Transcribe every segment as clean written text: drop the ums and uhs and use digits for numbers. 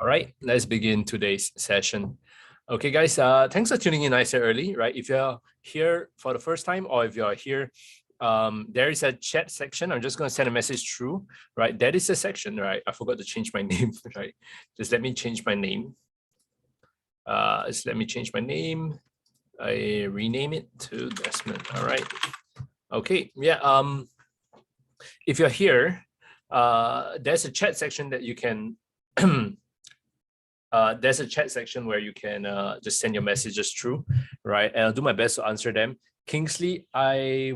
All right, let's begin today's session. Okay, guys, thanks for tuning in nice and early, right? If you're here for the first time or if you're here, there is a chat section. I'm just going to send a message through, right? That is a section, right? I forgot to change my name, right? Just let me change my name. Just let me change my name. I rename it to Desmond. All right. Okay. Yeah. If you're here, there's a chat section that you can. There's a chat section where you can just send your messages through, right? And I'll do my best to answer them. Kingsley, the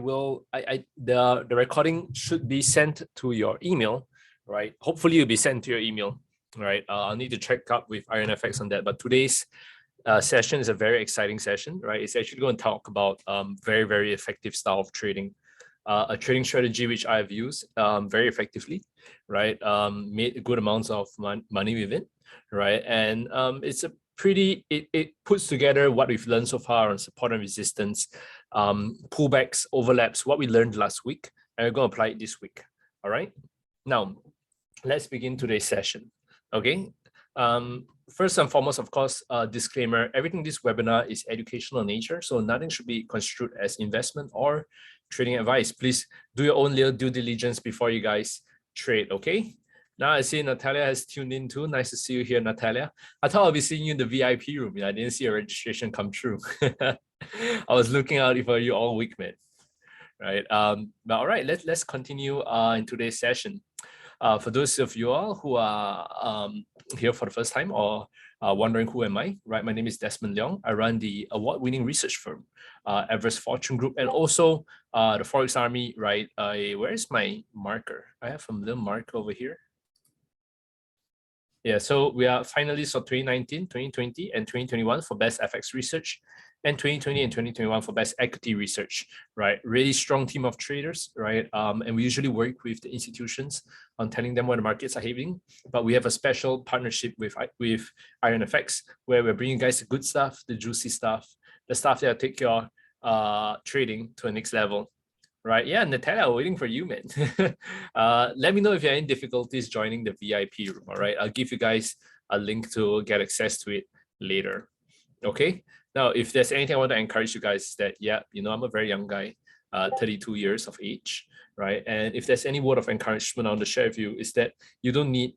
recording should be sent to your email, right? Hopefully, it'll be sent to your email, right? I'll need to check up with IronFX on that. But today's session is a very exciting session, right? It's actually going to talk about very, very effective style of trading, a trading strategy which I've used very effectively, right? Made good amounts of money with it, right? And it's a pretty, it puts together what we've learned so far on support and resistance, pullbacks, overlaps, what we learned last week, and we're going to apply it this week. All right. Now, let's begin today's session. Okay. First and foremost, of course, disclaimer, everything in this webinar is educational in nature, so nothing should be construed as investment or trading advice. Please do your own little due diligence before you guys trade, okay? Now I see Natalia has tuned in too. Nice to see you here, Natalia. I thought I'll be seeing you in the VIP room. I didn't see your registration come through. I was looking out for you all week, man. Right. But all right, let's continue in today's session. For those of you all who are here for the first time or wondering who am I, right? My name is Desmond Leong. I run the award-winning research firm, Everest Fortune Group, and also the Forex Army, right? Where is my marker? I have a little marker over here. Yeah, so we are finalists for 2019, 2020, and 2021 for Best FX Research, and 2020 and 2021 for Best Equity Research, right? Really strong team of traders, right? And we usually work with the institutions on telling them where the markets are heading, but we have a special partnership with IronFX, where we're bringing you guys the good stuff, the juicy stuff, the stuff that'll take your trading to a next level. Right, yeah, Natalia, I'm waiting for you, man. Let me know if you're in difficulties joining the VIP room, all right? I'll give you guys a link to get access to it later, okay? Now, if there's anything I want to encourage you guys that, yeah, you know, I'm a very young guy, 32 years of age, right? And if there's any word of encouragement I want to share with you is that you don't need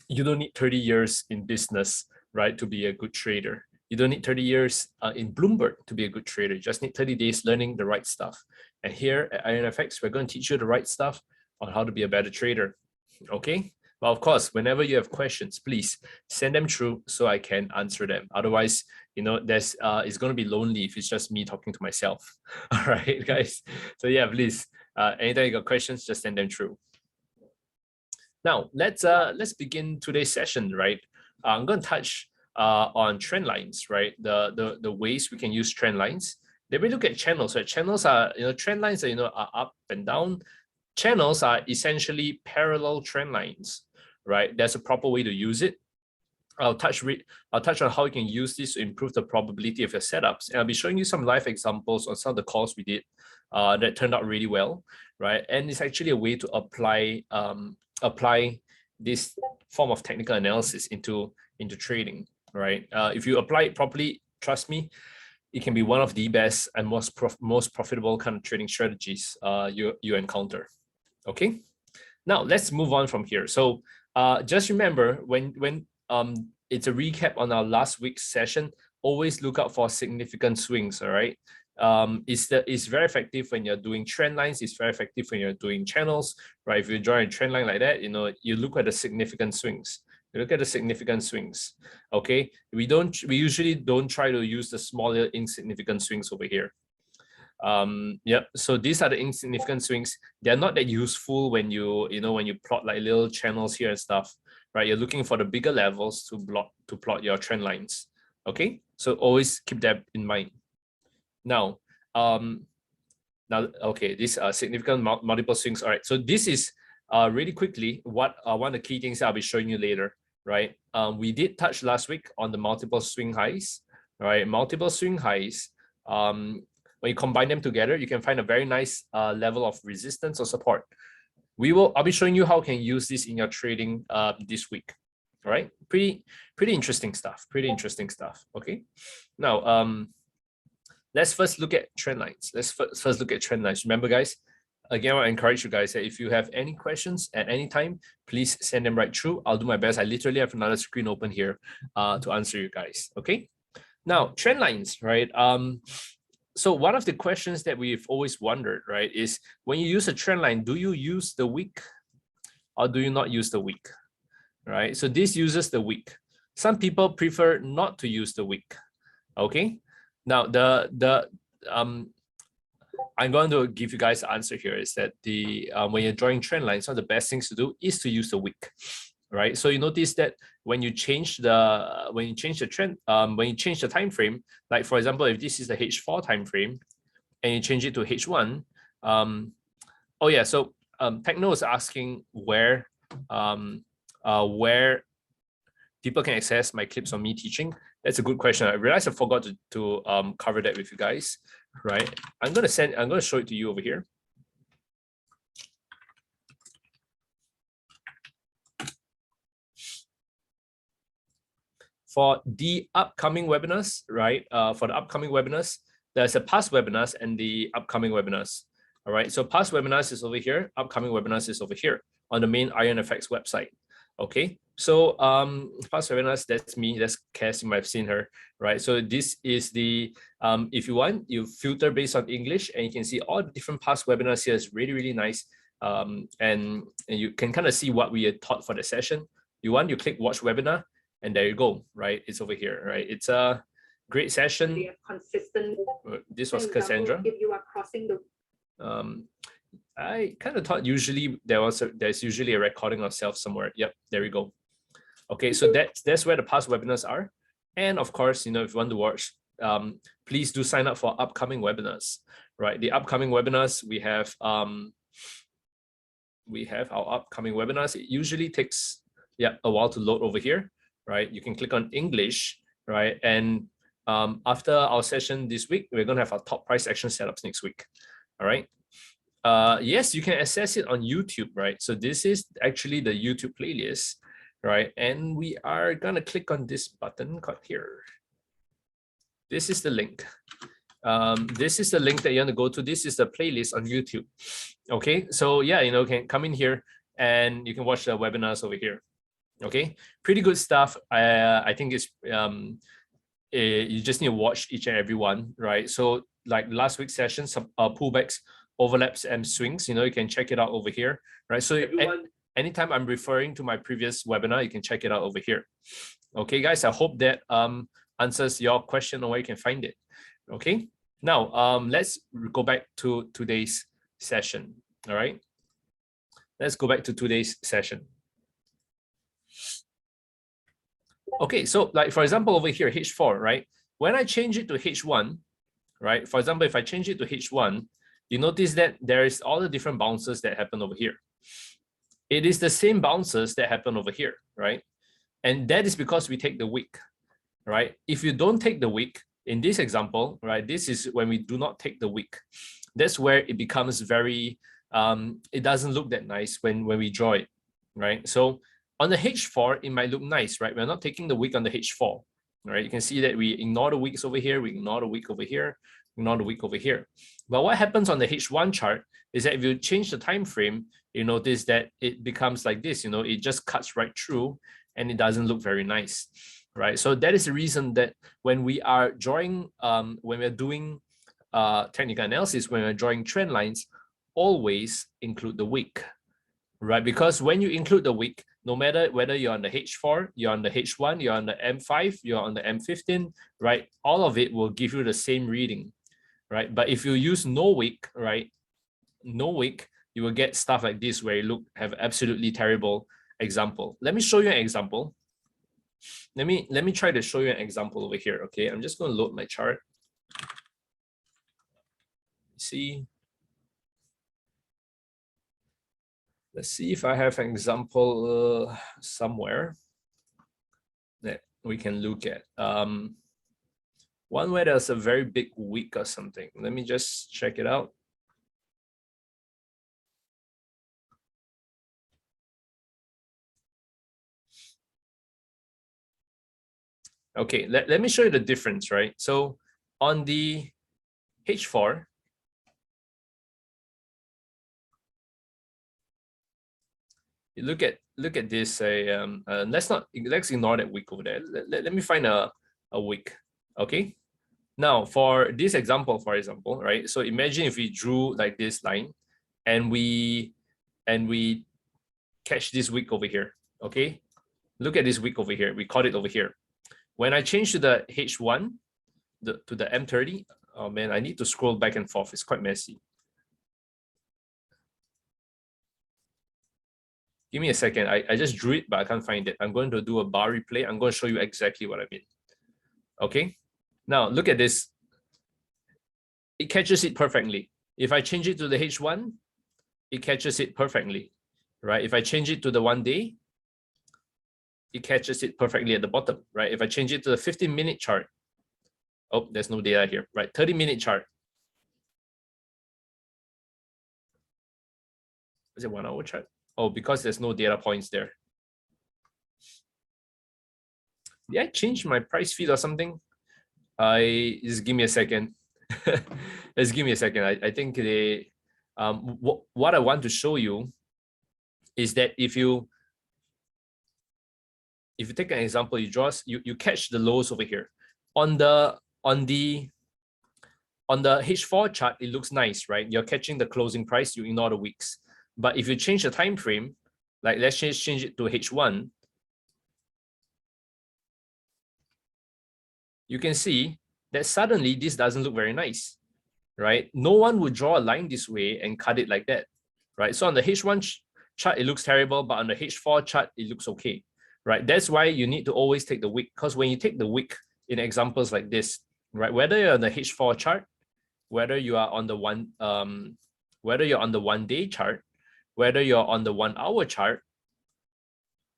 30 years in business, right, to be a good trader. You don't need 30 years in Bloomberg to be a good trader. You just need 30 days learning the right stuff. And here at IronFX, we're going to teach you the right stuff on how to be a better trader. Okay? But of course, whenever you have questions, please send them through so I can answer them. Otherwise, you know, it's going to be lonely if it's just me talking to myself. All right, guys. So yeah, please, anytime you got questions, just send them through. Now, let's begin today's session, right? I'm going to touch on trend lines, right? The ways we can use trend lines. Then we look at channels. Right? Channels are, you know, trend lines are, you know, are up and down. Channels are essentially parallel trend lines, right? There's a proper way to use it. I'll touch on how you can use this to improve the probability of your setups. And I'll be showing you some live examples on some of the calls we did that turned out really well, right? And it's actually a way to apply this form of technical analysis into trading, right? If you apply it properly, trust me, it can be one of the best and most profitable kind of trading strategies you encounter. Okay, now let's move on from here. So just remember, when it's a recap on our last week's session, always look out for significant swings. All right, it's very effective when you're doing trend lines. It's very effective when you're doing channels, right? If you draw a trend line like that, you know, you look at the significant swings. Look at the significant swings. Okay, we usually don't try to use the smaller insignificant swings over here. Yep, so these are the insignificant swings. They're not that useful when you plot like little channels here and stuff, right? You're looking for the bigger levels to plot your trend lines. Okay, so always keep that in mind. Now okay, these are significant multiple swings. All right, so this is really quickly what one of the key things I'll be showing you later, right? We did touch last week on the multiple swing highs, right? Multiple swing highs. When you combine them together, you can find a very nice level of resistance or support. I'll be showing you how you can use this in your trading this week. All right, pretty interesting stuff. Pretty interesting stuff. Okay, now let's first look at trend lines. Let's first look at trend lines. Remember, guys, again, I encourage you guys that if you have any questions at any time, please send them right through. I'll do my best. I literally have another screen open here to answer you guys. Okay, now trend lines, right? So one of the questions that we've always wondered, right, is when you use a trend line, do you use the week or do you not use the week? Right, so this uses the week. Some people prefer not to use the week. Okay, now I'm going to give you guys the answer here is that when you're drawing trend lines, one of the best things to do is to use the week, right? So you notice that when you change the trend, when you change the time frame, like for example, if this is the H4 time frame and you change it to H1, oh yeah, so Techno is asking where people can access my clips on me teaching. That's a good question. I realized I forgot to cover that with you guys, right? I'm gonna show it to you over here. For the upcoming webinars, right? For the upcoming webinars, there's a past webinars and the upcoming webinars. All right. So past webinars is over here. Upcoming webinars is over here on the main IronFX website. Okay. So past webinars, that's me. That's Cass. You might have seen her, right? So this is the if you want, you filter based on English, and you can see all the different past webinars here. It's really, really nice. And you can kind of see what we had taught for the session. You want, you click watch webinar. And there you go, right? It's over here, right? It's a great session. Consistent. This was Cassandra. If you are crossing the. I kind of thought usually there's usually a recording of self somewhere. Yep, there we go. Okay, so that's where the past webinars are. And of course, you know, if you want to watch, please do sign up for upcoming webinars, right? The upcoming webinars we have our upcoming webinars. It usually takes a while to load over here. Right, you can click on English, right? And after our session this week, we're gonna have our top price action setups next week. All right. Yes, you can access it on YouTube, right? So this is actually the YouTube playlist, right? And we are gonna click on this button called here. This is the link. This is the link that you want to go to. This is the playlist on YouTube. Okay, so yeah, you know, you can come in here and you can watch the webinars over here. Okay, pretty good stuff. I think it's you just need to watch each and every one, right? So like last week's session, some pullbacks, overlaps, and swings. You know, you can check it out over here, right? So anytime I'm referring to my previous webinar, you can check it out over here. Okay, guys, I hope that answers your question on where you can find it. Okay, now let's go back to today's session. All right, let's go back to today's session. Okay, so like for example over here, H4, right? When I change it to H1, right? For example, if I change it to H1, you notice that there is all the different bounces that happen over here. It is the same bounces that happen over here, right? And that is because we take the wick, right? If you don't take the wick, in this example, right? This is when we do not take the wick. That's where it becomes very, it doesn't look that nice when we draw it, right? So on the H4, it might look nice, right? We're not taking the wick on the H4, right? You can see that we ignore the wicks over here, we ignore the wick over here, ignore the wick over here. But what happens on the H1 chart is that if you change the time frame, you notice that it becomes like this, you know, it just cuts right through and it doesn't look very nice, right? So that is the reason that when we are drawing, when we're doing technical analysis, when we're drawing trend lines, always include the wick, right? Because when you include the wick, no matter whether you're on the H4, you're on the H1, you're on the M5, you're on the M15, right? All of it will give you the same reading, right? But if you use no wick, right? No wick, you will get stuff like this where you have absolutely terrible example. Let me show you an example. Let me try to show you an example over here. Okay, I'm just going to load my chart. See. Let's see if I have an example somewhere that we can look at. One where there's a very big wick or something. Let me just check it out. Okay, let me show you the difference, right? So on the H4, you look at this. Let's ignore that wick over there. Let me find a wick. Okay. Now for this example, for example, right? So imagine if we drew like this line, and we catch this wick over here. Okay. Look at this wick over here. We caught it over here. When I change to the H1, to the M30, oh man, I need to scroll back and forth. It's quite messy. Give me a second. I just drew it, but I can't find it. I'm going to do a bar replay. I'm going to show you exactly what I mean. Okay. Now look at this. It catches it perfectly. If I change it to the H1, it catches it perfectly, right? If I change it to the 1 day, it catches it perfectly at the bottom, right? If I change it to the 15-minute chart, oh, there's no data here, right? 30-minute chart. Is it 1 hour chart? Oh, because there's no data points there. Did I change my price feed or something? Just give me a second. Just give me a second. I think they what I want to show you is that if you take an example, you catch the lows over here. On the H4 chart, it looks nice, right? You're catching the closing price, you ignore the wicks. But if you change the time frame, like let's change it to H1, you can see that suddenly this doesn't look very nice, right? No one would draw a line this way and cut it like that, right? So on the H1 chart, it looks terrible, but on the H4 chart, it looks okay, right? That's why you need to always take the wick, because when you take the wick in examples like this, right, whether you're on the H4 chart, whether you are on the whether you're on the 1 day chart, whether you're on the 1 hour chart,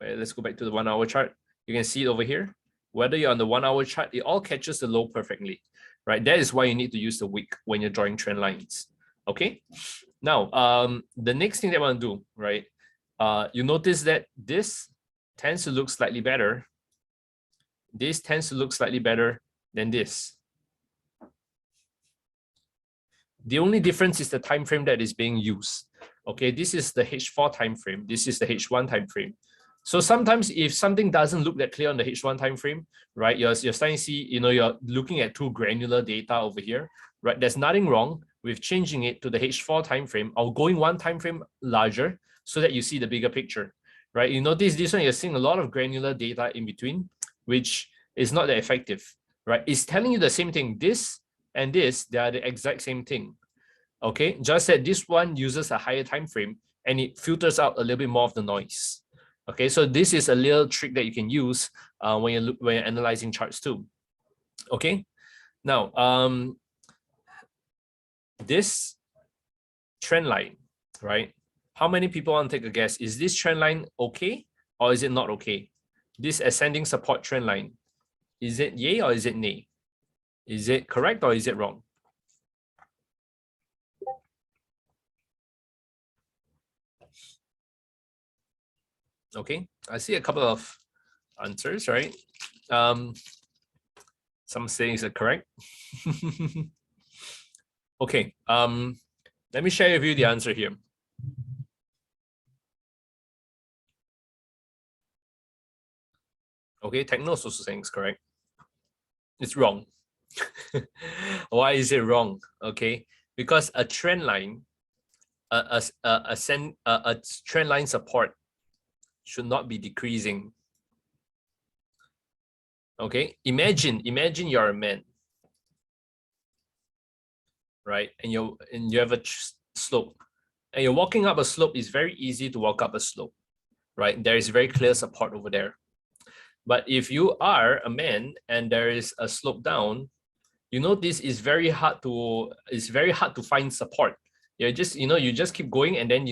let's go back to the 1 hour chart. You can see it over here. Whether you're on the 1 hour chart, it all catches the low perfectly, right? That is why you need to use the wick when you're drawing trend lines. Okay. Now, the next thing that I want to do, right? You notice that this tends to look slightly better. This tends to look slightly better than this. The only difference is the time frame that is being used. Okay, this is the H4 time frame. This is the H1 time frame. So sometimes if something doesn't look that clear on the H1 time frame, right, you're starting to see, you're looking at too granular data over here, right? There's nothing wrong with changing it to the H4 time frame or going one time frame larger so that you see the bigger picture, right? You notice this one, you're seeing a lot of granular data in between, which is not that effective, right? It's telling you the same thing. This and this, they are the exact same thing. Okay, just that this one uses a higher time frame and it filters out a little bit more of the noise. Okay, so this is a little trick that you can use when you're analyzing charts too. Okay, now this trend line, right? How many people want to take a guess? Is this trend line okay or is it not okay? This ascending support trend line, is it yay or is it nay? Is it correct or is it wrong? Okay, I see a couple of answers, right? Some sayings are correct. Okay, let me share with you the answer here. Okay, Techno is also saying it's correct. It's wrong. Why is it wrong? Okay, because a trend line, a trend line support should not be decreasing. Okay, imagine you're a man, right? And you have a slope, and you're walking up a slope. It's very easy to walk up a slope, right? There is very clear support over there. But if you are a man and there is a slope down, you know this is very hard to find support. You just keep going, and then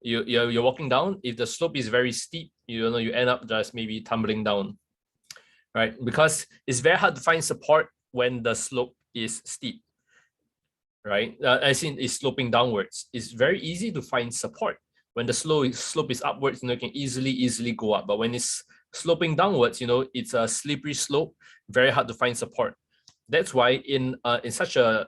you're walking down. If the slope is very steep, you end up just maybe tumbling down, right? Because it's very hard to find support when the slope is steep, right? As in it's sloping downwards. It's very easy to find support when the slope is upwards. You can easily go up. But when it's Sloping downwards, it's a slippery slope, very hard to find support. That's why in such a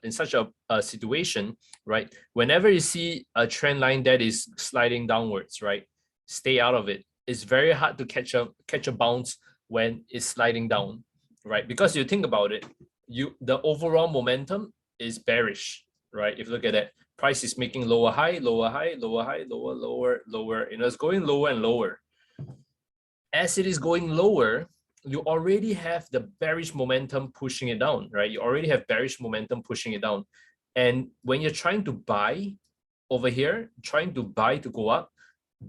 situation, right, whenever you see a trend line that is sliding downwards, right, stay out of it. It's very hard to catch a bounce when it's sliding down, right? Because you think about it, the overall momentum is bearish, right? If you look at that, price is making lower high, lower high, lower high, lower, lower, lower. It's going lower and lower. As it is going lower, you already have the bearish momentum pushing it down, right? You already have bearish momentum pushing it down. And when you're trying to buy over here, trying to buy to go up,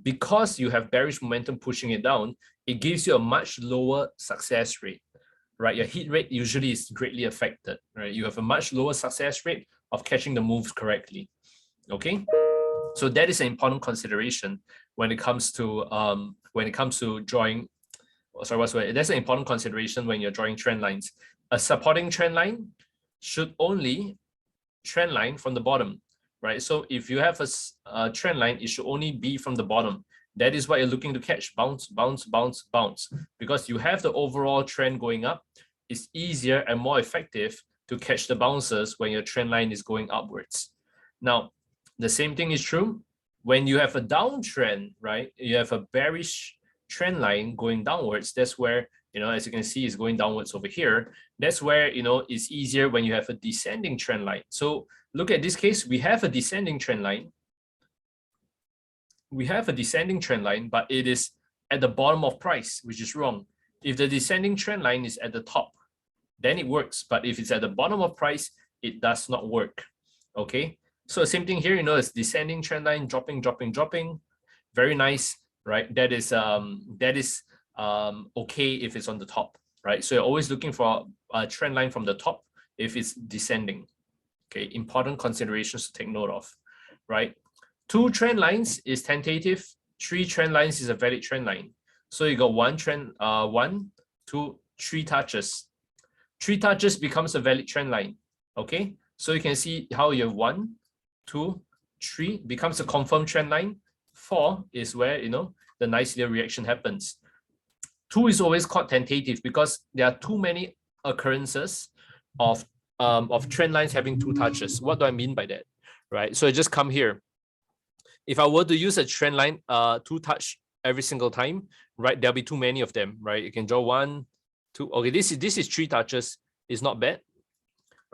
because you have bearish momentum pushing it down, it gives you a much lower success rate, right? Your hit rate usually is greatly affected, right? You have a much lower success rate of catching the moves correctly, okay? So that is an important consideration when it comes to drawing. Sorry, what's the That's an important consideration when you're drawing trend lines. A supporting trend line should only trend line from the bottom, right? So if you have a trend line, it should only be from the bottom. That is what you're looking to catch: bounce, bounce, bounce, bounce. Because you have the overall trend going up, it's easier and more effective to catch the bounces when your trend line is going upwards. Now, the same thing is true when you have a downtrend, right? You have a bearish trend line going downwards. That's where, as you can see, it's going downwards over here. That's where, it's easier when you have a descending trend line. So look at this case, we have a descending trend line. We have a descending trend line, but it is at the bottom of price, which is wrong. If the descending trend line is at the top, then it works. But if it's at the bottom of price, it does not work. Okay. So same thing here, it's descending trend line, dropping, dropping, dropping. Very nice, right? That is okay if it's on the top, right? So you're always looking for a trend line from the top if it's descending. Okay, important considerations to take note of, right? 2 trend lines is tentative. 3 trend lines is a valid trend line. So you got 1 trend, 1, 2, 3 touches. 3 touches becomes a valid trend line. Okay, so you can see how you have 1, 2, 3 becomes a confirmed trend line. 4 is where the nice little reaction happens. 2 is always called tentative because there are too many occurrences of trend lines having 2 touches. What do I mean by that? Right. So I just come here. If I were to use a trend line 2 touch every single time, right, there'll be too many of them, right? You can draw 1, 2. Okay, this is 3 touches. It's not bad,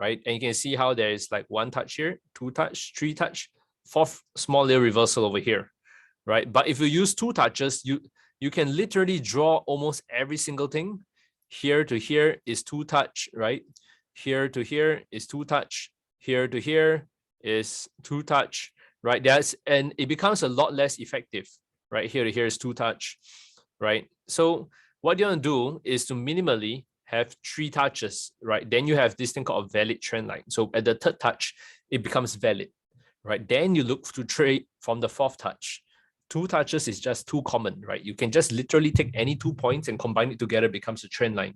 right? And you can see how there is like 1 touch here, 2 touch, 3 touch, 4th small little reversal over here, right? But if you use 2 touches, you can literally draw almost every single thing. Here to here is 2 touch, right? Here to here is 2 touch. Here to here is 2 touch, right? And it becomes a lot less effective, right? Here to here is 2 touch, right? So what you want to do is to minimally have 3 touches, right? Then you have this thing called a valid trend line. So at the 3rd touch, it becomes valid, right? Then you look to trade from the 4th touch. 2 touches is just too common, right? You can just literally take any 2 points and combine it together, becomes a trend line.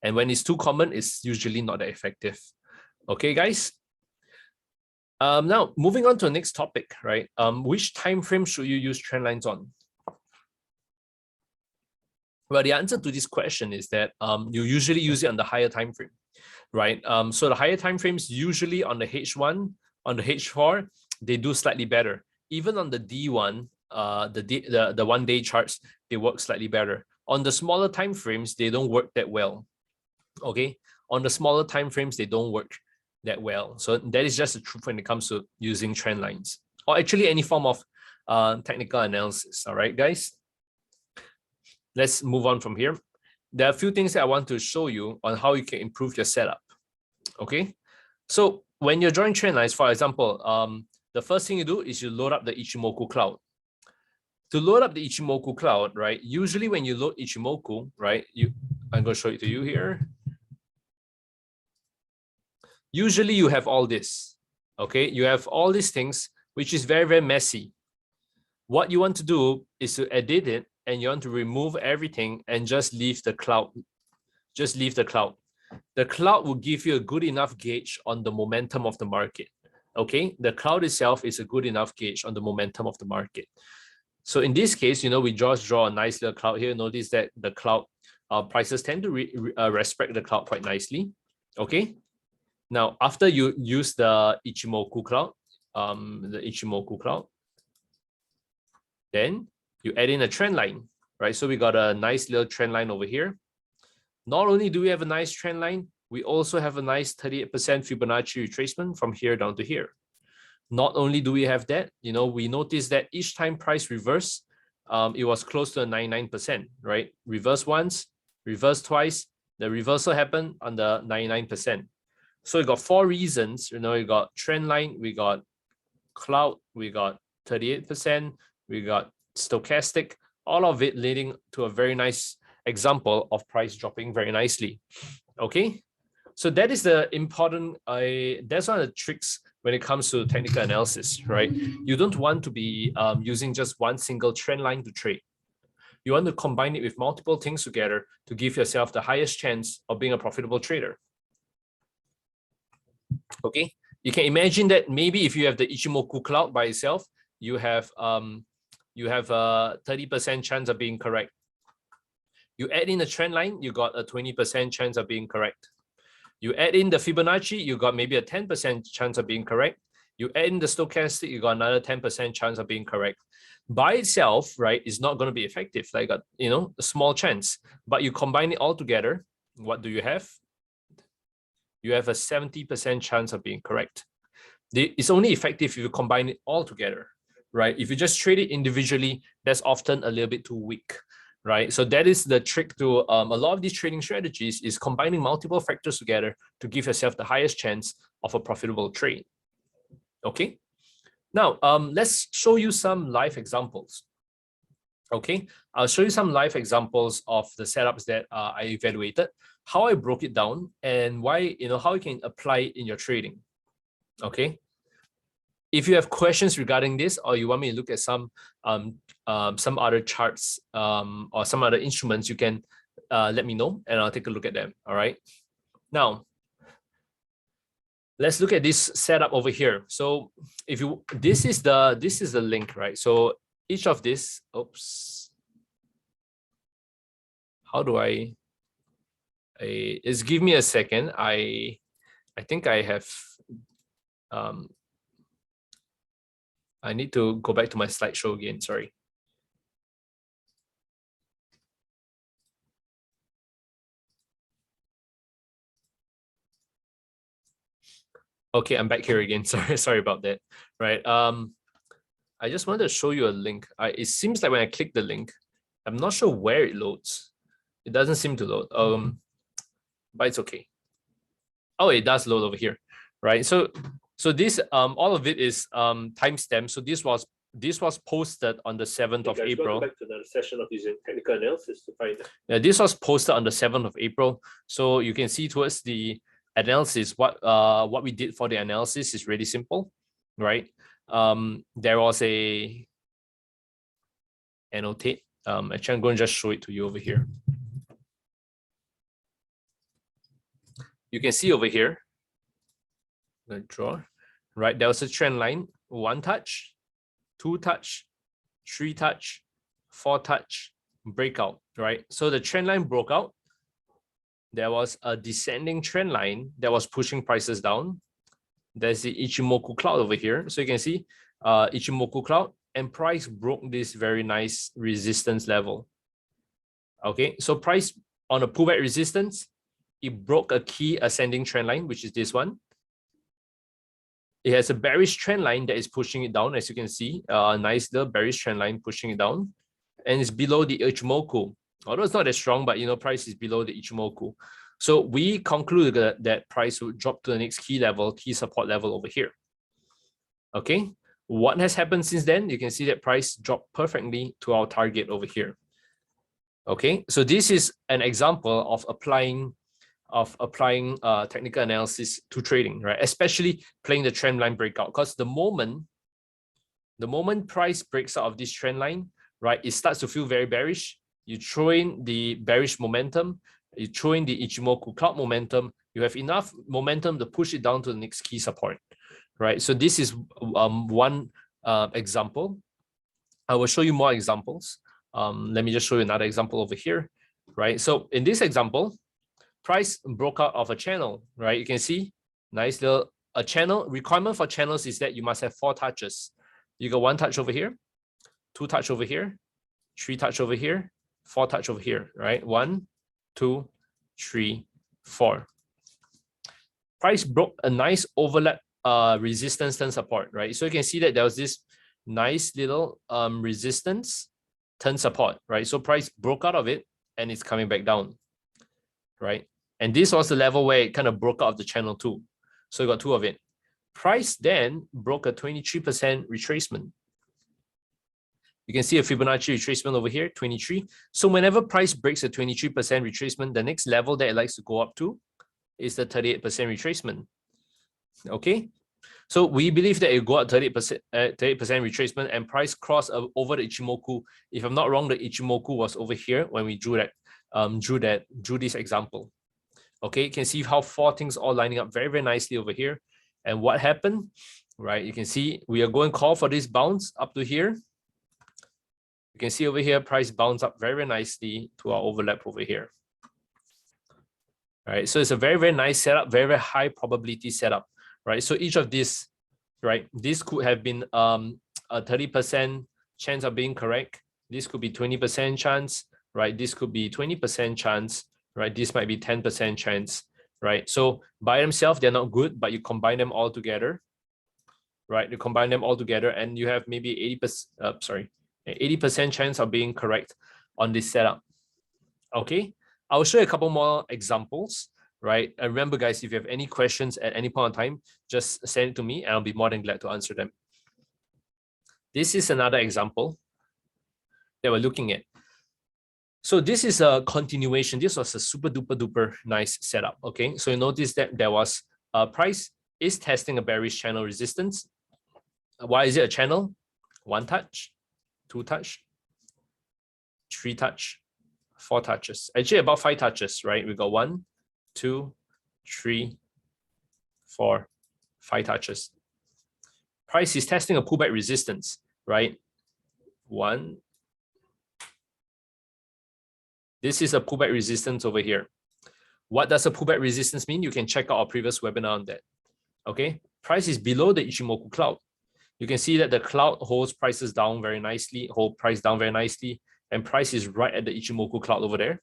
And when it's too common, it's usually not that effective. Okay, guys? Now, moving on to the next topic, right? Which time frame should you use trend lines on? Well, the answer to this question is that you usually use it on the higher time frame, right? So the higher time frames usually on the H1, on the H4, they do slightly better. Even on the D1, the 1 day charts, they work slightly better. On the smaller time frames, they don't work that well. Okay, on the smaller time frames, they don't work that well. So that is just the truth when it comes to using trend lines, or actually any form of technical analysis. All right, guys. Let's move on from here. There are a few things that I want to show you on how you can improve your setup. Okay, so when you're drawing trend lines, for example, the first thing you do is you load up the Ichimoku cloud. To load up the Ichimoku cloud, right? Usually when you load Ichimoku, right? I'm going to show it to you here. Usually you have all this, okay? You have all these things, which is very, very messy. What you want to do is to edit it, and you want to remove everything and just leave the cloud. Just leave the cloud. The cloud will give you a good enough gauge on the momentum of the market, okay? The cloud itself is a good enough gauge on the momentum of the market. So in this case, we just draw a nice little cloud here. Notice that the cloud prices tend to respect the cloud quite nicely. Okay. Now, after you use the Ichimoku cloud, then you add in a trend line, right? So we got a nice little trend line over here. Not only do we have a nice trend line, we also have a nice 38% Fibonacci retracement from here down to here. Not only do we have that, we notice that each time price reverse, it was close to a 99%, right? Reverse once, reverse twice, the reversal happened on the 99%. So we got 4 reasons, we got trend line, we got cloud, we got 38%, we got stochastic, all of it leading to a very nice example of price dropping very nicely. Okay, so that is the important, that's one of the tricks when it comes to technical analysis, right? You don't want to be using just one single trend line to trade. You want to combine it with multiple things together to give yourself the highest chance of being a profitable trader. Okay, you can imagine that maybe if you have the Ichimoku cloud by itself, you have a 30% chance of being correct. You add in a trend line, you got a 20% chance of being correct. You add in the Fibonacci, you got maybe a 10% chance of being correct. You add in the stochastic, you got another 10% chance of being correct. By itself, right, is not going to be effective, like a small chance. But you combine it all together, what do you have? You have a 70% chance of being correct. It's only effective if you combine it all together, right? If you just trade it individually, that's often a little bit too weak, right? So that is the trick to a lot of these trading strategies, is combining multiple factors together to give yourself the highest chance of a profitable trade. Okay, now let's show you some live examples. Okay, I'll show you some live examples of the setups that I evaluated, how I broke it down, and why, how you can apply it in your trading. Okay, if you have questions regarding this, or you want me to look at some other charts or some other instruments, you can let me know and I'll take a look at them. All right, now let's look at this setup over here. So if you, this is the link, right? So each of this, oops, how do is give me a second. I think I have I need to go back to my slideshow again, sorry. Okay, I'm back here again. Sorry about that. Right. I just wanted to show you a link. It seems like when I click the link, I'm not sure where it loads. It doesn't seem to load. But it's okay. Oh, it does load over here, right? So this all of it is timestamp. So this was posted on the 7th of April. Back to another session of using technical analysis to find it. Yeah, this was posted on the 7th of April. So you can see towards the analysis, what we did for the analysis is really simple, right? There was a annotate. Actually, I'm going to just show it to you over here. You can see over here, I'm going to draw, right? There was a trend line, 1 touch, 2 touch, 3 touch, 4 touch, breakout, right? So the trend line broke out. There was a descending trend line that was pushing prices down. There's the Ichimoku cloud over here. So you can see Ichimoku cloud, and price broke this very nice resistance level. Okay, so price on a pullback resistance, it broke a key ascending trend line, which is this one. It has a bearish trend line that is pushing it down, as you can see, a nice little bearish trend line pushing it down, and it's below the Ichimoku. Although it's not as strong, but price is below the Ichimoku. So we concluded that price would drop to the next key level, key support level over here. Okay, what has happened since then? You can see that price dropped perfectly to our target over here. Okay, so this is an example of applying technical analysis to trading, right? Especially playing the trend line breakout, because the moment price breaks out of this trend line, right, it starts to feel very bearish. You throw in the bearish momentum, you throw in the Ichimoku cloud momentum, you have enough momentum to push it down to the next key support, right? So this is one example I will show you more examples. Let me just show you another example over here, right? So in this example, price broke out of a channel, right? You can see nice little a channel. Requirement for channels is that you must have 4 touches. You got 1 touch over here, 2 touch over here, 3 touch over here, 4 touch over here, right? 1, 2, 3, 4. Price broke a nice overlap resistance turn support, right? So you can see that there was this nice little resistance turn support, right? So price broke out of it and it's coming back down, right? And this was the level where it kind of broke out of the channel too. So you got 2 of it. Price then broke a 23% retracement. You can see a Fibonacci retracement over here, 23. So whenever price breaks a 23% retracement, the next level that it likes to go up to is the 38% retracement. Okay, so we believe that it go up 38% retracement and price cross over the Ichimoku. If I'm not wrong, the Ichimoku was over here when we drew this example. Okay, you can see how 4 things all lining up very, very nicely over here. And what happened, right? You can see we are going to call for this bounce up to here. You can see over here, price bounce up very, very nicely to our overlap over here. All right, so it's a very, very nice setup, very, very high probability setup, right? So each of these, right, this could have been a 30% chance of being correct. This could be 20% chance, right? This could be 20% chance, right? This might be 10% chance, right? So by themselves, they're not good, but you combine them all together, right? You combine them all together and you have maybe 80% chance of being correct on this setup. Okay, I'll show you a couple more examples, right? And remember, guys, if you have any questions at any point in time, just send it to me and I'll be more than glad to answer them. This is another example that we're looking at. So this is a continuation. This was a super duper duper nice setup. Okay, so you notice that there was price is testing a bearish channel resistance. Why is it a channel? 1 touch, 2 touch, 3 touch, 4 touches. Actually, about 5 touches, right? We got 1, 2, 3, 4, 5 touches. Price is testing a pullback resistance, right? 1. This is a pullback resistance over here. What does a pullback resistance mean? You can check out our previous webinar on that. Okay, price is below the Ichimoku cloud. You can see that the cloud holds prices down very nicely, hold price down very nicely, and price is right at the Ichimoku cloud over there.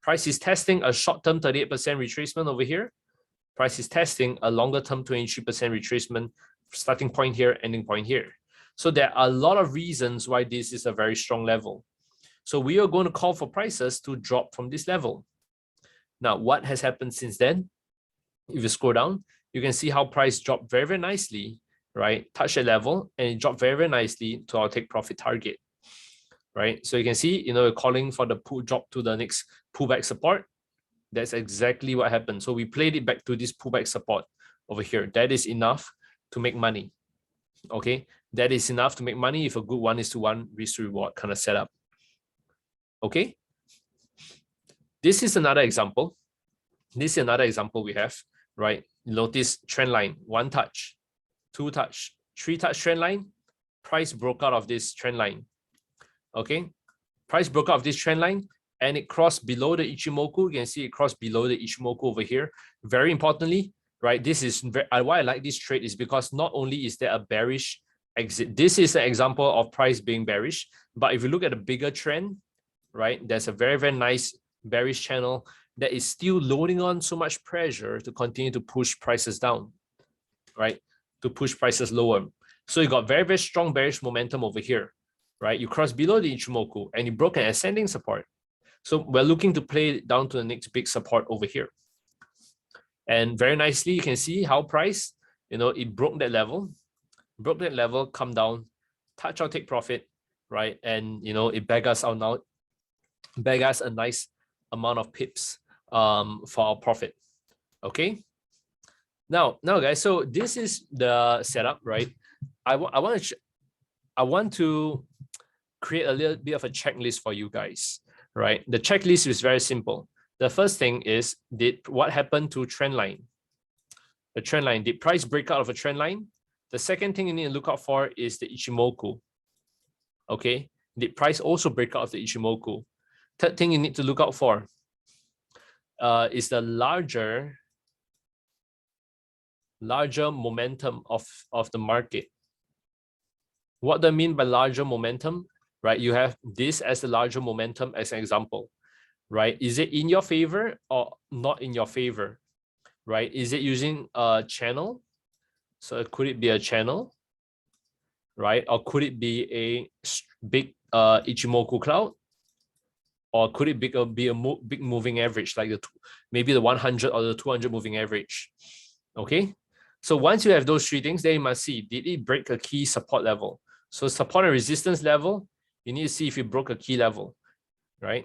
Price is testing a short-term 38% retracement over here. Price is testing a longer-term 23% retracement, starting point here, ending point here. So there are a lot of reasons why this is a very strong level. So we are going to call for prices to drop from this level. Now, what has happened since then? If you scroll down, you can see how price dropped very, very nicely, right? Touch a level and it dropped very, very nicely to our take profit target, right? So you can see, we're calling for the drop to the next pullback support. That's exactly what happened. So we played it back to this pullback support over here. That is enough to make money. Okay, that is enough to make money if a good 1:1 risk to reward kind of setup. Okay, this is another example. This is another example we have, right? Notice trend line, 1 touch, 2 touch, 3 touch trend line. Price broke out of this trend line. Okay, price broke out of this trend line and it crossed below the Ichimoku. You can see it crossed below the Ichimoku over here. Very importantly, right? This is why I like this trade is because not only is there a bearish exit, this is an example of price being bearish. But if you look at the bigger trend, right, there's a very, very nice bearish channel that is still loading on so much pressure to continue to push prices down, right? To push prices lower. So you got very, very strong bearish momentum over here, right? You cross below the Ichimoku and you broke an ascending support. So we're looking to play it down to the next big support over here. And very nicely, you can see how price, it broke that level, come down, touch our take profit, right? And, it bagged us out now, bagged us a nice amount of pips for our profit. Okay. Now, guys, so this is the setup, right? I want to create a little bit of a checklist for you guys, right? The checklist is very simple. The first thing is, what happened to trend line? The trend line, did price break out of a trend line? The second thing you need to look out for is the Ichimoku. Okay, did price also break out of the Ichimoku? Third thing you need to look out for is the larger momentum of the market. What do I mean by larger momentum? Right, you have this as the larger momentum as an example. Right, is it in your favor or not in your favor? Right, is it using a channel? So could it be a channel? Right, or could it be a big Ichimoku cloud? Or could it be a big moving average, like maybe the 100 or the 200 moving average? Okay, so once you have those three things, then you must see, did it break a key support level? So support and resistance level, you need to see if it broke a key level, right?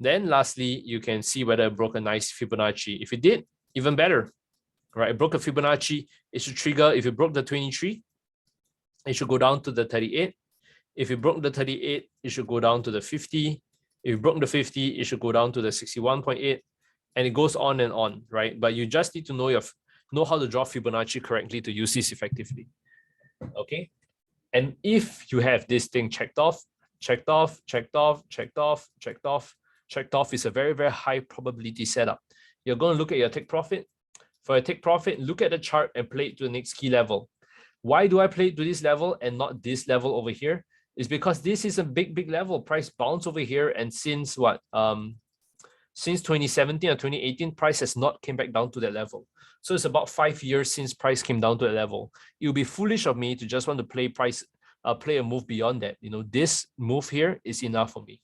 Then lastly, you can see whether it broke a nice Fibonacci. If it did, even better, right? It broke a Fibonacci, it should trigger. If it broke the 23, it should go down to the 38. If it broke the 38, it should go down to the 50. If it broke the 50, it should go down to the 61.8, and it goes on and on, right? But you just need to know how to draw Fibonacci correctly to use this effectively. Okay, and if you have this thing checked off, checked off, checked off, checked off, checked off, checked off, is a very, very high probability setup. You're going to look at your take profit. For your take profit, look at the chart and play it to the next key level. Why do I play it to this level and not this level over here? Is because this is a big level. Price bounce over here, and since what? Since 2017 or 2018, price has not came back down to that level. So it's about 5 years since price came down to that level. It would be foolish of me to just want to play price, play a move beyond that. You know, this move here is enough for me.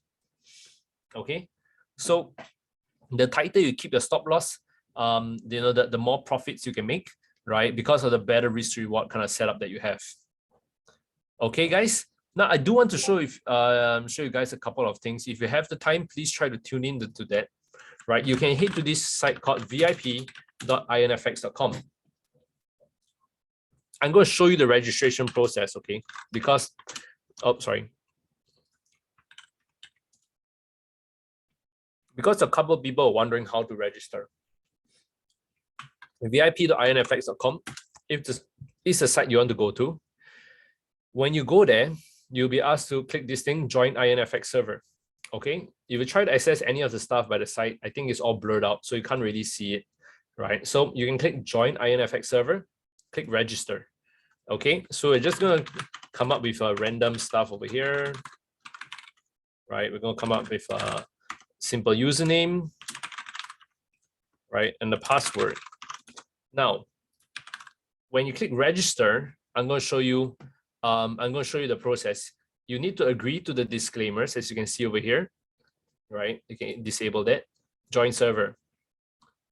Okay, so the tighter you keep your stop loss, you know, the more profits you can make, right? Because of the better risk reward kind of setup that you have. Okay, guys. Now I do want to show you guys a couple of things. If you have the time, please try to tune in to that. Right, you can head to this site called vip.ironfx.com. I'm going to show you the registration process, okay? Because, because a couple of people are wondering how to register. vip.ironfx.com, if this is a site you want to go to, when you go there, you'll be asked to click this thing, join IronFX server. Okay, if you try to access any of the stuff by the site, I think it's all blurred out, so you can't really see it, right? So you can click join IronFX server, click register. Okay, so we're just gonna come up with a random stuff over here, right? We're gonna come up with a simple username, right, and the password. Now, when you click register, I'm going to show you the process. You need to agree to the disclaimers, as you can see over here, right? You can disable that. Join server.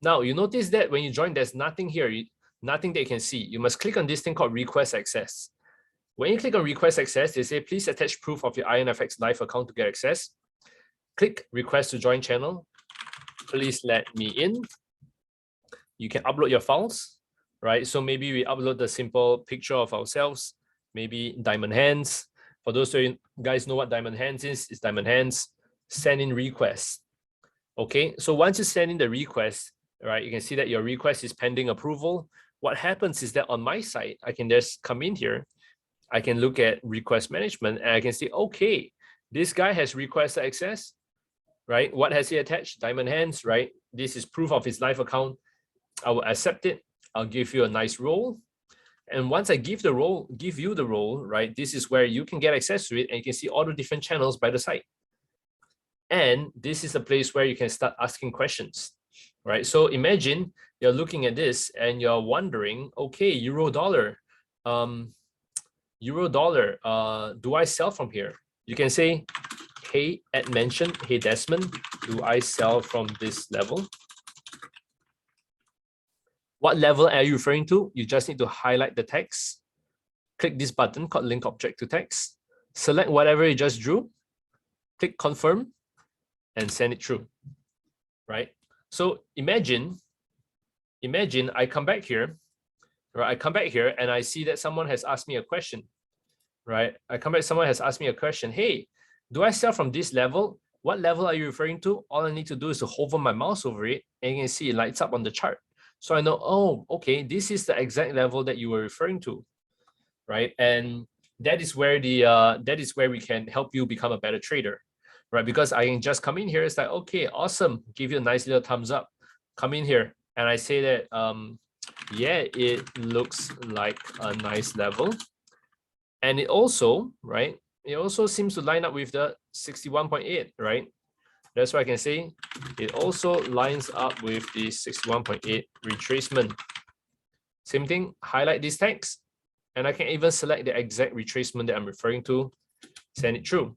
Now, you notice that when you join, there's nothing here, nothing that you can see. You must click on this thing called request access. When you click on request access, they say, please attach proof of your IronFX live account to get access. Click request to join channel. Please let me in. You can upload your files, right? So maybe we upload the simple picture of ourselves, maybe diamond hands. For those of you guys know what diamond hands is, it's diamond hands. Send in request. Okay, so once you send in the request, right, you can see that your request is pending approval. What happens is that on my side, I can just come in here. I can look at request management and I can see, okay, this guy has requested access, right? What has he attached? Diamond hands, right? This is proof of his live account. I will accept it. I'll give you a nice role. And once I give you the role, right, this is where you can get access to it and you can see all the different channels by the site. And this is a place where you can start asking questions, right? So imagine you're looking at this and you're wondering, okay, euro dollar, do I sell from here? You can say, hey, @mention, hey, Desmond, do I sell from this level? What level are you referring to? You just need to highlight the text. Click this button called link object to text. Select whatever you just drew. Click confirm and send it through, right? So imagine I come back here, right? I come back here and I see that someone has asked me a question, right? Someone has asked me a question. Hey, do I sell from this level? What level are you referring to? All I need to do is to hover my mouse over it and you can see it lights up on the chart. So I know, oh, okay, this is the exact level that you were referring to, right? And that is where we can help you become a better trader, right? Because I can just come in here, it's like, okay, awesome, give you a nice little thumbs up, come in here, and I say that yeah, it looks like a nice level, and it also, right, it also seems to line up with the 61.8, right? That's why I can say it also lines up with the 61.8 retracement. Same thing, highlight this text, and I can even select the exact retracement that I'm referring to, send it through.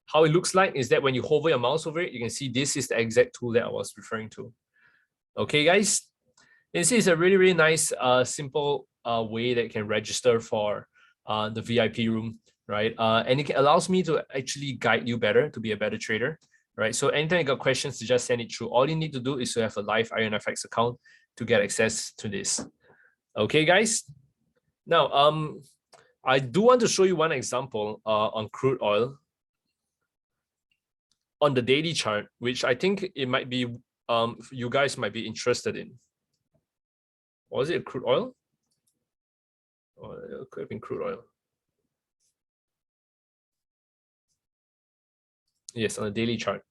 How it looks like is that when you hover your mouse over it, you can see this is the exact tool that I was referring to. Okay, guys, this is a really, really nice, simple way that you can register for the VIP room, right? And it allows me to actually guide you better to be a better trader, right? So anytime you got questions, just send it through. All you need to do is to have a live IronFX account to get access to this. Okay, guys. Now, I do want to show you one example on crude oil on the daily chart, which I think it might be you guys might be interested in. Was it crude oil? Or it could have been crude oil. Yes, on the daily chart.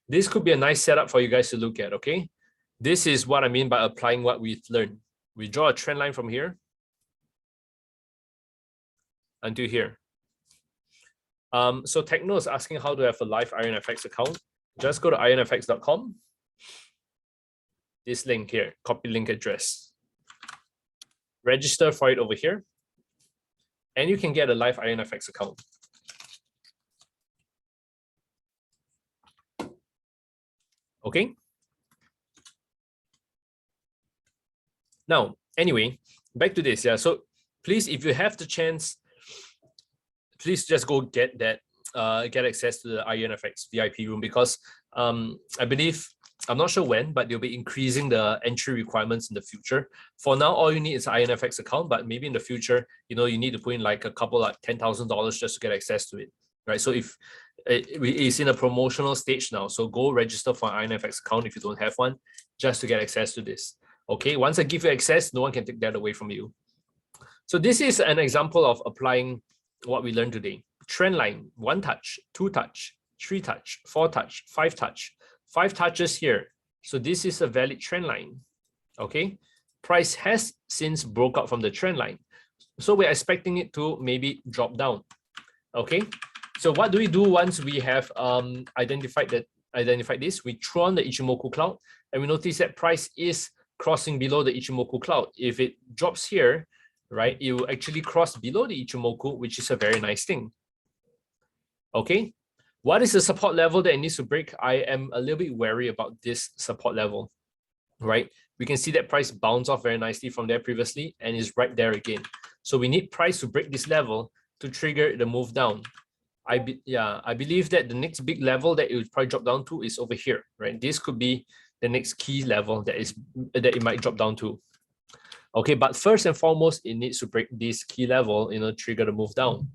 This could be a nice setup for you guys to look at, okay? This is what I mean by applying what we've learned. We draw a trend line from here until here. So Techno is asking how to have a live IronFX account. Just go to ironfx.com. This link here, copy link address. Register for it over here. And you can get a live IronFX account. Okay. Now, anyway, back to this. Yeah. So please, if you have the chance, please just go get that, get access to the IronFX VIP room, because I believe, I'm not sure when, but they'll be increasing the entry requirements in the future. For now, all you need is an IronFX account, but maybe in the future, you know, you need to put in like a couple, like $10,000 just to get access to it, right? So if it's in a promotional stage now, so go register for an IronFX account if you don't have one, just to get access to this. Okay, once I give you access, no one can take that away from you. So this is an example of applying what we learned today. Trend line, 1 touch, 2 touch, 3 touch, 4 touch, 5 touch, 5 touches here. So this is a valid trend line. Okay, price has since broke out from the trend line, so we're expecting it to maybe drop down. Okay, so what do we do once we have identified this? We throw on the Ichimoku cloud, and we notice that price is crossing below the Ichimoku cloud. If it drops here, right, it will actually cross below the Ichimoku, which is a very nice thing. Okay, what is the support level that it needs to break? I am a little bit wary about this support level, right? We can see that price bounced off very nicely from there previously and is right there again. So we need price to break this level to trigger the move down. I believe that the next big level that it would probably drop down to is over here, right? This could be the next key level that it might drop down to. Okay, but first and foremost, it needs to break this key level, you know, trigger the move down.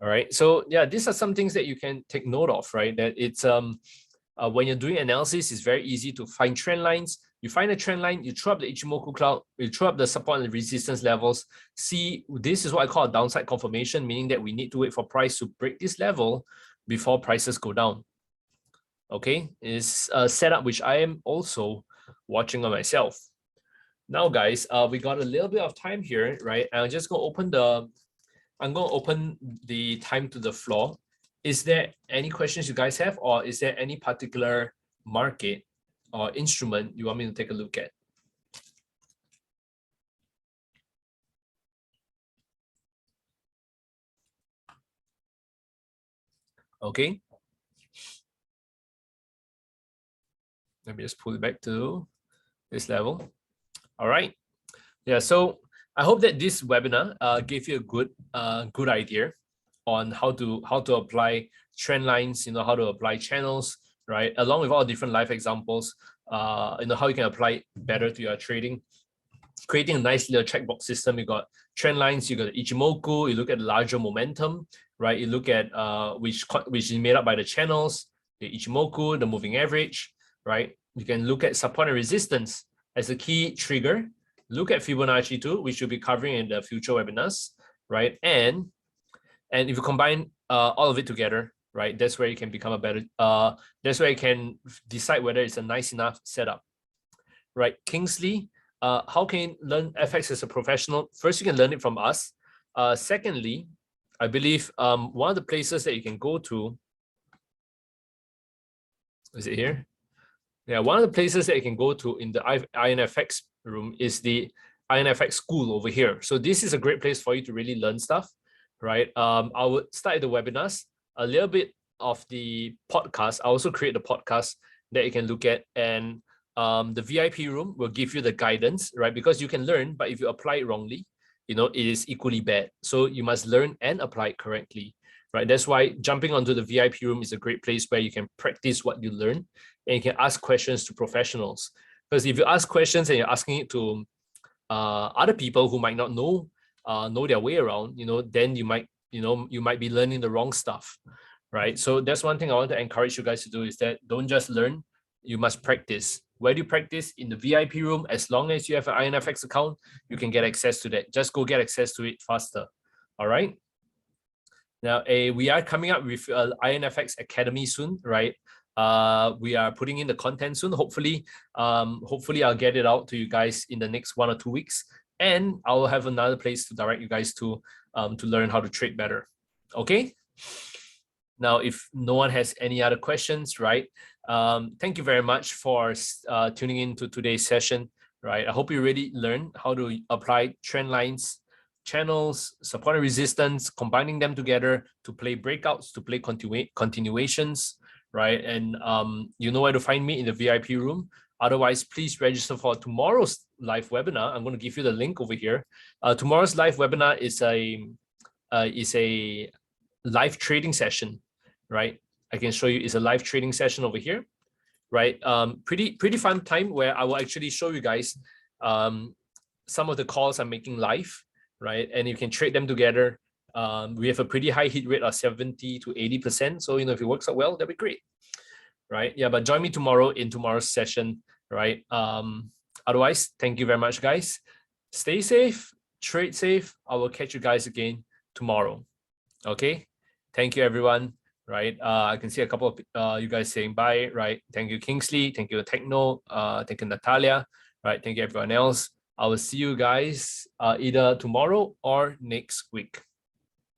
All right, so yeah, these are some things that you can take note of, right? That it's when you're doing analysis, it's very easy to find trend lines. You find a trend line, you throw up the Ichimoku cloud, you throw up the support and resistance levels. See, this is what I call a downside confirmation, meaning that we need to wait for price to break this level before prices go down. Okay, it's a setup which I am also watching on myself. Now, guys, we got a little bit of time here, right? I'm just gonna open the time to the floor. Is there any questions you guys have, or is there any particular market or instrument you want me to take a look at? Okay. Let me just pull it back to this level. All right. Yeah, so I hope that this webinar gave you a good idea on how to apply trend lines, you know, how to apply channels, right? Along with all different live examples, you know, how you can apply it better to your trading. Creating a nice little checkbox system. You got trend lines, you got Ichimoku, you look at the larger momentum, right? You look at which is made up by the channels, the Ichimoku, the moving average, right? You can look at support and resistance as a key trigger. look at Fibonacci too, which we'll be covering in the future webinars, right? And if you combine all of it together, right, that's where you can become a better, that's where you can decide whether it's a nice enough setup, right? Kingsley, how can you learn FX as a professional? First, you can learn it from us. Secondly, I believe one of the places that you can go to, is it here? Yeah, one of the places that you can go to in the IronFX room is the IronFX school over here. So this is a great place for you to really learn stuff, right? I would start the webinars, a little bit of the podcast. I also create the podcast that you can look at, and the VIP room will give you the guidance, right? Because you can learn, but if you apply it wrongly, you know, it is equally bad. So you must learn and apply it correctly, right? That's why jumping onto the VIP room is a great place where you can practice what you learn and you can ask questions to professionals. Because if you ask questions and you're asking it to other people who might not know their way around, you know, then you might be learning the wrong stuff, right? So that's one thing I want to encourage you guys to do, is that don't just learn, you must practice. Where do you practice? In the VIP room. As long as you have an IronFX account, you can get access to that. Just go get access to it faster. All right. Now, we are coming up with IronFX Academy soon, right? We are putting in the content soon. Hopefully, I'll get it out to you guys in the next 1 or 2 weeks, and I'll have another place to direct you guys to learn how to trade better. Okay. Now, if no one has any other questions, right? Thank you very much for tuning in to today's session, right? I hope you really learned how to apply trend lines, channels, support and resistance, combining them together to play breakouts, to play continuations, right? And you know where to find me in the VIP room. Otherwise, please register for tomorrow's live webinar. I'm going to give you the link over here. Tomorrow's live webinar is a live trading session, right? I can show you, it's a live trading session over here, right? Pretty fun time where I will actually show you guys some of the calls I'm making live, right? And you can trade them together. We have a pretty high hit rate of 70 to 80%. So, you know, if it works out well, that'd be great, right? Yeah, but join me tomorrow in tomorrow's session, right? Otherwise, thank you very much, guys. Stay safe, trade safe. I will catch you guys again tomorrow. Okay, thank you, everyone. Right, I can see a couple of you guys saying bye. Right, thank you, Kingsley. Thank you, Techno. Thank you, Natalia. Right, thank you, everyone else. I will see you guys either tomorrow or next week.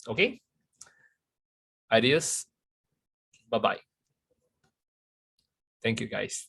Okay. Adios. Bye bye. Thank you, guys.